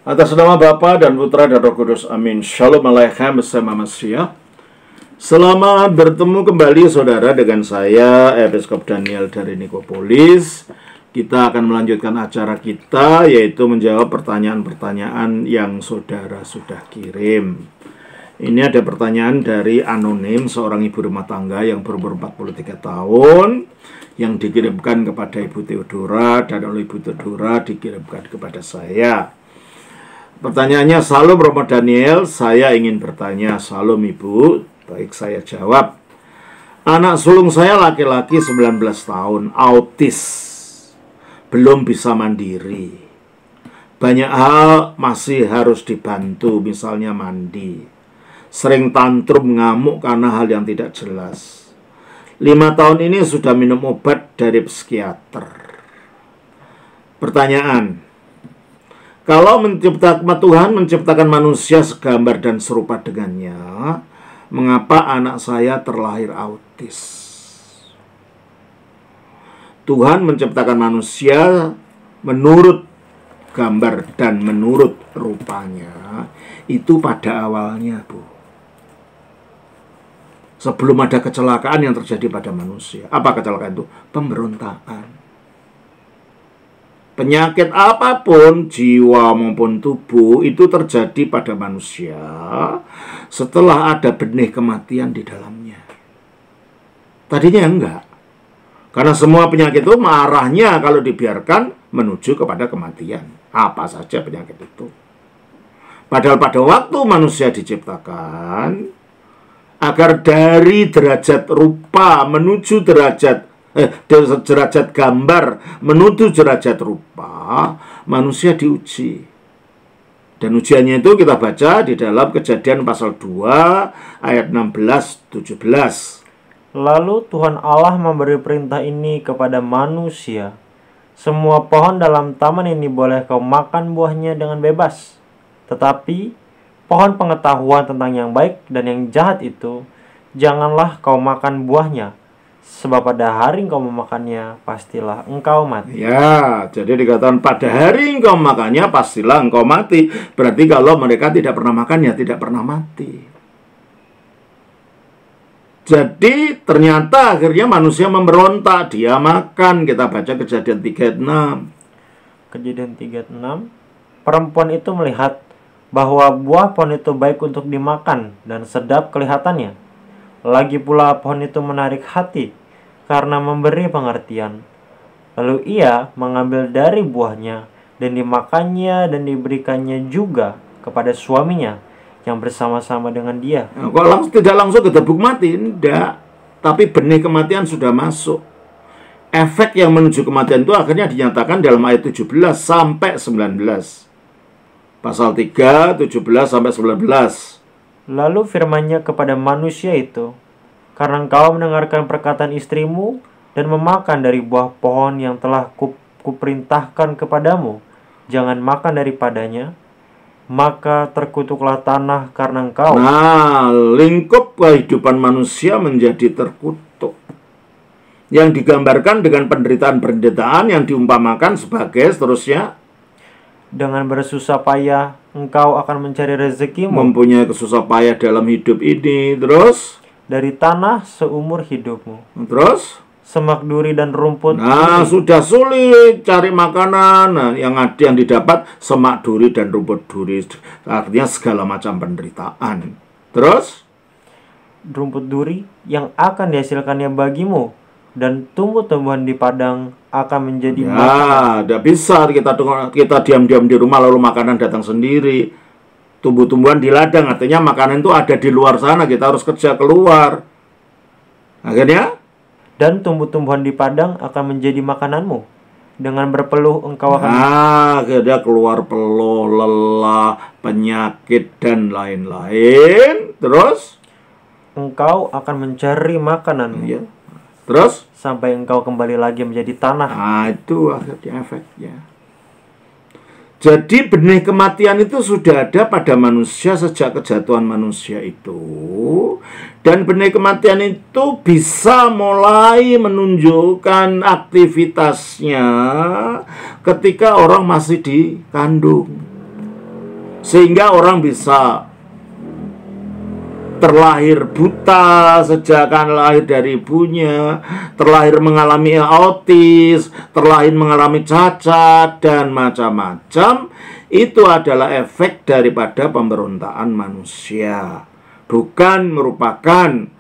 Atas nama Bapa dan Putra dan Roh Kudus, amin. Shalom Aleichem bersama Masya. Selamat bertemu kembali saudara dengan saya, Episkop Daniel dari Nikopolis. Kita akan melanjutkan acara kita, yaitu menjawab pertanyaan-pertanyaan yang saudara sudah kirim. Ini ada pertanyaan dari anonim, seorang ibu rumah tangga yang berumur 43 tahun, yang dikirimkan kepada Ibu Theodora, dan oleh Ibu Theodora dikirimkan kepada saya. Pertanyaannya, Salam Romo Daniel, saya ingin bertanya. Salam Ibu. Baik, saya jawab. Anak sulung saya laki-laki 19 tahun, autis, belum bisa mandiri. Banyak hal masih harus dibantu, misalnya mandi. Sering tantrum, ngamuk karena hal yang tidak jelas. 5 tahun ini sudah minum obat dari psikiater. Pertanyaan, kalau Tuhan menciptakan manusia segambar dan serupa dengannya, mengapa anak saya terlahir autis? Tuhan menciptakan manusia menurut gambar dan menurut rupanya. Itu pada awalnya, Bu. Sebelum ada kecelakaan yang terjadi pada manusia. Apa kecelakaan itu? Pemberontakan. Penyakit apapun, jiwa maupun tubuh, itu terjadi pada manusia setelah ada benih kematian di dalamnya. Tadinya enggak. Karena semua penyakit itu arahnya kalau dibiarkan menuju kepada kematian. Apa saja penyakit itu. Padahal pada waktu manusia diciptakan, agar dari derajat rupa menuju derajat gambar menuju derajat rupa, manusia diuji. Dan ujiannya itu kita baca di dalam Kejadian pasal 2 ayat 16-17. Lalu Tuhan Allah memberi perintah ini kepada manusia. Semua pohon dalam taman ini boleh kau makan buahnya dengan bebas. Tetapi pohon pengetahuan tentang yang baik dan yang jahat itu, janganlah kau makan buahnya. Sebab pada hari engkau memakannya, pastilah engkau mati. Ya, jadi dikatakan pada hari engkau makannya, pastilah engkau mati. Berarti kalau mereka tidak pernah makan, ya tidak pernah mati. Jadi ternyata akhirnya manusia memberontak. Dia makan. Kita baca Kejadian 3:6. Kejadian 3:6. Perempuan itu melihat bahwa buah pohon itu baik untuk dimakan dan sedap kelihatannya. Lagi pula pohon itu menarik hati karena memberi pengertian. Lalu ia mengambil dari buahnya dan dimakannya dan diberikannya juga kepada suaminya yang bersama-sama dengan dia. Nah, kok tidak langsung gedebuk mati? Tidak. Tapi benih kematian sudah masuk. Efek yang menuju kematian itu akhirnya dinyatakan dalam ayat 17 sampai 19. Pasal 3, 17 sampai 19. Lalu firman-Nya kepada manusia itu, karena engkau mendengarkan perkataan istrimu dan memakan dari buah pohon yang telah kuperintahkan kepadamu, jangan makan daripadanya, maka terkutuklah tanah karena engkau. Nah, lingkup kehidupan manusia menjadi terkutuk. Yang digambarkan dengan penderitaan-penderitaan yang diumpamakan sebagai seterusnya. Dengan bersusah payah engkau akan mencari rezekimu, mempunyai kesusah payah dalam hidup ini. Terus dari tanah seumur hidupmu. Terus semak duri dan rumput. Nah, sudah sulit cari makanan. Nah, yang didapat semak duri dan rumput duri. Artinya segala macam penderitaan. Terus rumput duri yang akan dihasilkannya bagimu, dan tumbuh-tumbuhan di padang akan menjadi makanan. Tidak bisa kita diam-diam di rumah lalu makanan datang sendiri. Tumbuh-tumbuhan di ladang, artinya makanan itu ada di luar sana, kita harus kerja keluar. Akhirnya, dan tumbuh-tumbuhan di padang akan menjadi makananmu. Dengan berpeluh engkau akan akhirnya keluar peluh, lelah, penyakit dan lain-lain. Terus engkau akan mencari makananmu. Ya. Terus sampai engkau kembali lagi menjadi tanah. Nah, itu akhirnya efeknya. Jadi benih kematian itu sudah ada pada manusia sejak kejatuhan manusia itu. Dan benih kematian itu bisa mulai menunjukkan aktivitasnya ketika orang masih dikandung. Sehingga orang bisa terlahir buta sejak lahir dari ibunya, terlahir mengalami autis, terlahir mengalami cacat, dan macam-macam. Itu adalah efek daripada pemberontakan manusia, bukan merupakan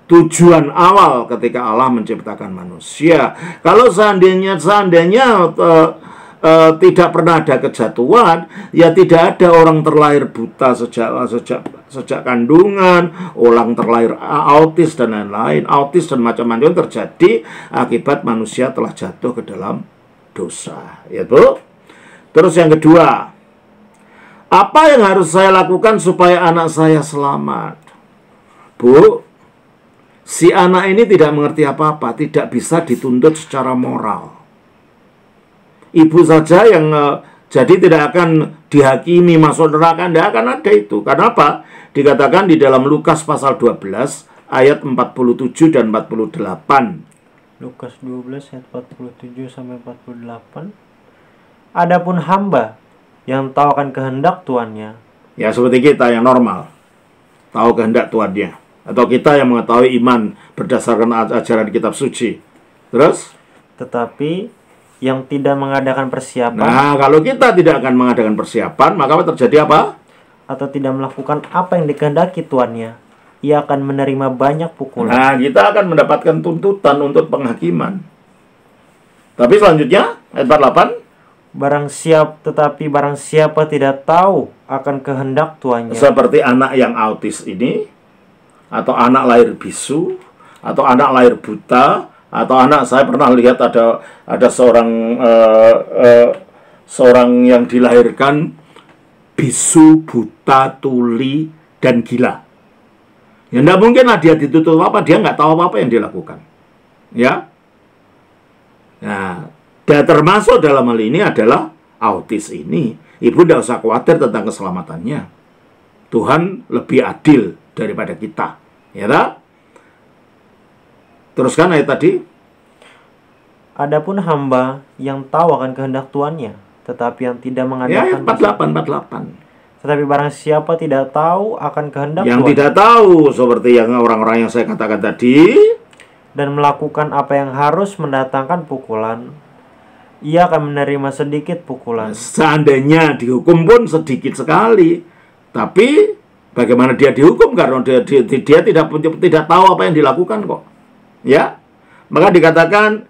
tujuan awal ketika Allah menciptakan manusia. Kalau seandainya tidak pernah ada kejatuhan, ya tidak ada orang terlahir buta sejak kandungan, orang terlahir autis dan lain-lain. Autis dan macam-macam terjadi akibat manusia telah jatuh ke dalam dosa, ya Bu. Terus yang kedua, apa yang harus saya lakukan supaya anak saya selamat? Bu, si anak ini tidak mengerti apa-apa, tidak bisa dituntut secara moral. Ibu saja yang jadi tidak akan dihakimi masuk neraka, tidak akan ada itu. Kenapa? Dikatakan di dalam Lukas pasal 12 ayat 47 dan 48. Lukas 12 ayat 47 sampai 48. Adapun hamba yang tahu akan kehendak tuannya. Ya, seperti kita yang normal, tahu kehendak tuannya. Atau kita yang mengetahui iman berdasarkan ajaran kitab suci. Terus? Tetapi yang tidak mengadakan persiapan. Nah, kalau kita tidak akan mengadakan persiapan, maka terjadi apa? Atau tidak melakukan apa yang dikehendaki tuannya, ia akan menerima banyak pukulan. Nah, kita akan mendapatkan tuntutan untuk penghakiman. Tapi selanjutnya, ayat 48. Tetapi barang siapa tidak tahu akan kehendak tuannya. Seperti anak yang autis ini, atau anak lahir bisu, atau anak lahir buta, atau anak, saya pernah lihat ada seorang yang dilahirkan bisu, buta, tuli, dan gila. Ya tidak mungkin lah dia ditutup apa, dia nggak tahu apa yang dia lakukan. Ya. Nah, dan termasuk dalam hal ini adalah autis ini. Ibu tidak usah khawatir tentang keselamatannya. Tuhan lebih adil daripada kita. Ya tak? Teruskan ayat tadi. Adapun hamba yang tahu akan kehendak tuannya, tetapi yang tidak mengadakan. Ya, 48. Tetapi barang siapa tidak tahu akan kehendak yang tuannya, tidak tahu, seperti yang orang-orang yang saya katakan tadi, dan melakukan apa yang harus mendatangkan pukulan, ia akan menerima sedikit pukulan. Seandainya dihukum pun sedikit sekali, tapi bagaimana dia dihukum? Karena dia tidak tahu apa yang dilakukan kok. Ya, maka dikatakan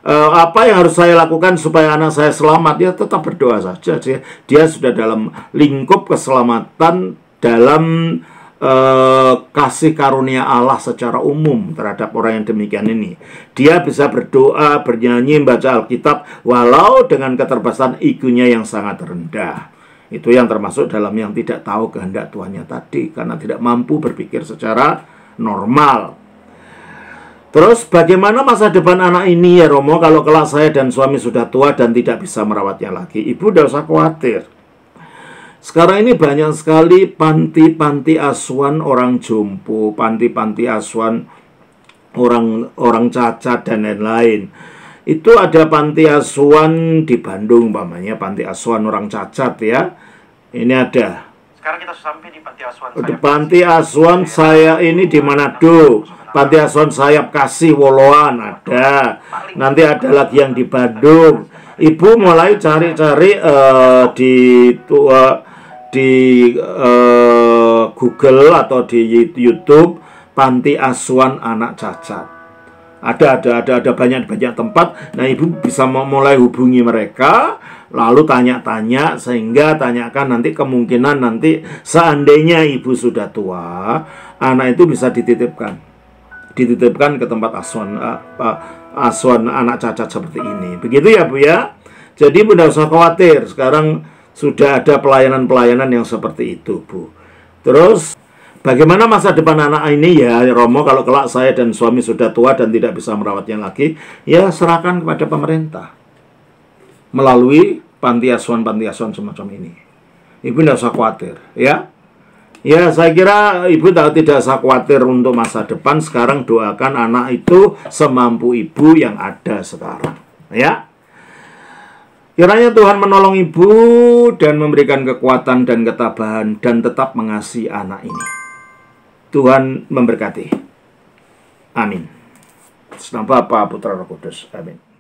apa yang harus saya lakukan supaya anak saya selamat? Ya tetap berdoa saja. Dia sudah dalam lingkup keselamatan, dalam kasih karunia Allah secara umum terhadap orang yang demikian ini. Dia bisa berdoa, bernyanyi, membaca Alkitab, walau dengan keterbatasan IQ-nya yang sangat rendah. Itu yang termasuk dalam yang tidak tahu kehendak Tuhannya tadi, karena tidak mampu berpikir secara normal. Terus bagaimana masa depan anak ini ya Romo, kalau kelak saya dan suami sudah tua dan tidak bisa merawatnya lagi? Ibu tidak usah khawatir. Sekarang ini banyak sekali panti-panti asuhan orang jompo, panti-panti asuhan orang cacat dan lain-lain. Itu ada panti asuhan di Bandung, umpamanya panti asuhan orang cacat ya. Ini ada. Sekarang kita sampai di panti asuhan. Panti asuhan saya ini di Manado. Panti asuhan Sayap Kasih Woloan ada. Nanti ada lagi yang di Bandung. Ibu mulai cari-cari di Google atau di YouTube panti asuhan anak cacat. Ada banyak tempat. Nah, ibu bisa mulai hubungi mereka, lalu tanya-tanya, sehingga tanyakan nanti kemungkinan nanti seandainya ibu sudah tua, anak itu bisa dititipkan ke tempat asuhan anak cacat seperti ini. Begitu ya Bu ya. Jadi Bu tidak usah khawatir. Sekarang sudah ada pelayanan-pelayanan yang seperti itu Bu. Terus bagaimana masa depan anak ini ya Romo, kalau kelak saya dan suami sudah tua dan tidak bisa merawatnya lagi? Ya serahkan kepada pemerintah melalui panti asuhan semacam ini. Ibu tidak usah khawatir ya. Ya, saya kira ibu tidak usah khawatir untuk masa depan. Sekarang doakan anak itu semampu ibu yang ada sekarang. Ya. Kiranya Tuhan menolong ibu dan memberikan kekuatan dan ketabahan dan tetap mengasihi anak ini. Tuhan memberkati. Amin. Atas nama Bapa, Putra, Roh Kudus. Amin.